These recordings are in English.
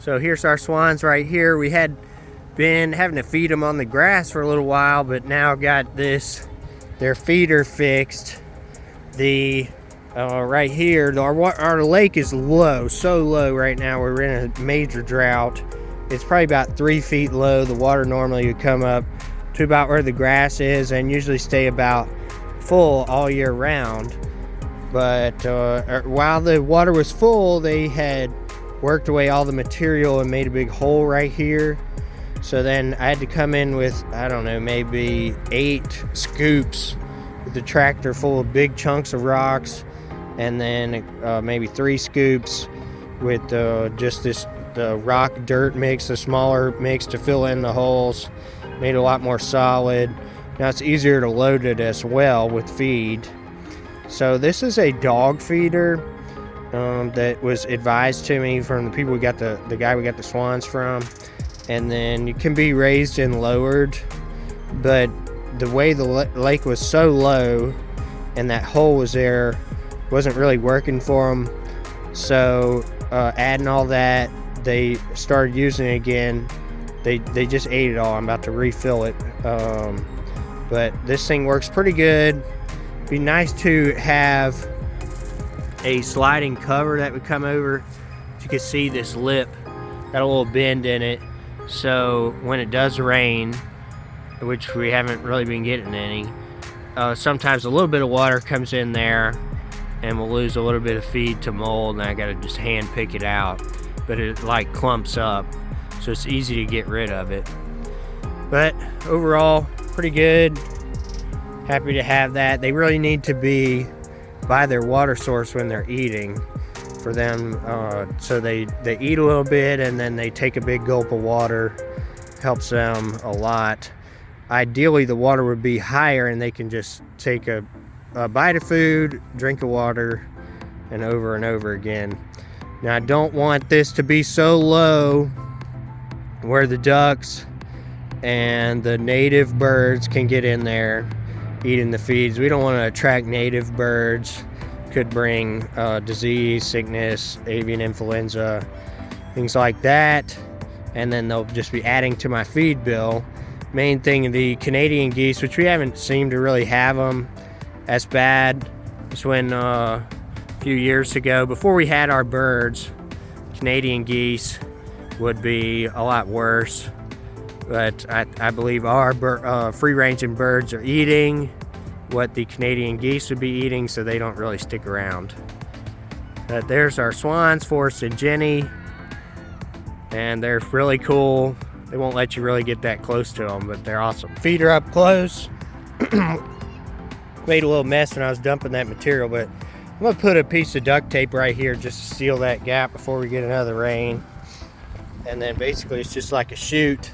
So here's our swans right here. We had been having to feed them on the grass for a little while, but now got their feeder fixed. Right here, our lake is low, so low right now. We're in a major drought. It's probably about 3 feet low. The water normally would come up to about where the grass is and usually stay about full all year round. But while the water was full, they had worked away all the material and made a big hole right here. So then I had to come in with, I don't know, maybe 8 scoops with the tractor full of big chunks of rocks, and then maybe 3 scoops with just the rock dirt mix, the smaller mix to fill in the holes. Made it a lot more solid. Now it's easier to load it as well with feed. So this is a dog feeder that was advised to me from the people the guy we got the swans from. And then it can be raised and lowered, but the way the lake was so low and that hole was there wasn't really working for them. So adding all that, they started using it again. They just ate it all. I'm about to refill it, but this thing works pretty good. Be nice to have a sliding cover that would come over. As you can see, this lip got a little bend in it, so when it does rain, which we haven't really been getting any, sometimes a little bit of water comes in there and we'll lose a little bit of feed to mold, and I gotta just hand pick it out. But it like clumps up, so it's easy to get rid of it. But overall, pretty good. Happy to have that. They really need to be by their water source when they're eating for them. So they eat a little bit and then they take a big gulp of water. Helps them a lot. Ideally, the water would be higher and they can just take a bite of food, drink of water, and over again. Now, I don't want this to be so low where the ducks and the native birds can get in there eating the feeds. We don't want to attract native birds. Could bring disease, sickness, avian influenza, things like that. And then they'll just be adding to my feed bill. Main thing, the Canadian geese, which we haven't seemed to really have them as bad as when a few years ago, before we had our birds, Canadian geese would be a lot worse. But I believe our free-ranging birds are eating what the Canadian geese would be eating, so they don't really stick around. But there's our swans, Forrest and Jenny, and they're really cool. They won't let you really get that close to them, but they're awesome. Feed her up close. Made a little mess when I was dumping that material, but I'm gonna put a piece of duct tape right here just to seal that gap before we get another rain. And then basically it's just like a chute.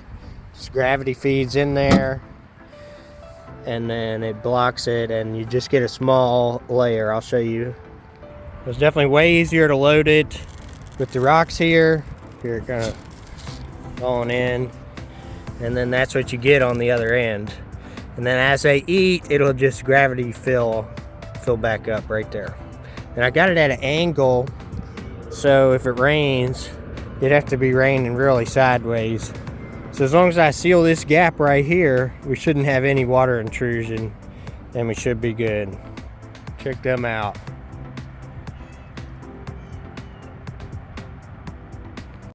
Just gravity feeds in there, and then it blocks it, and you just get a small layer. I'll show you. It's definitely way easier to load it with the rocks here. Here, kind of going in, and then that's what you get on the other end. And then as they eat, it'll just gravity fill back up right there. And I got it at an angle, so if it rains, it'd have to be raining really sideways. So as long as I seal this gap right here, we shouldn't have any water intrusion, and we should be good. Check them out.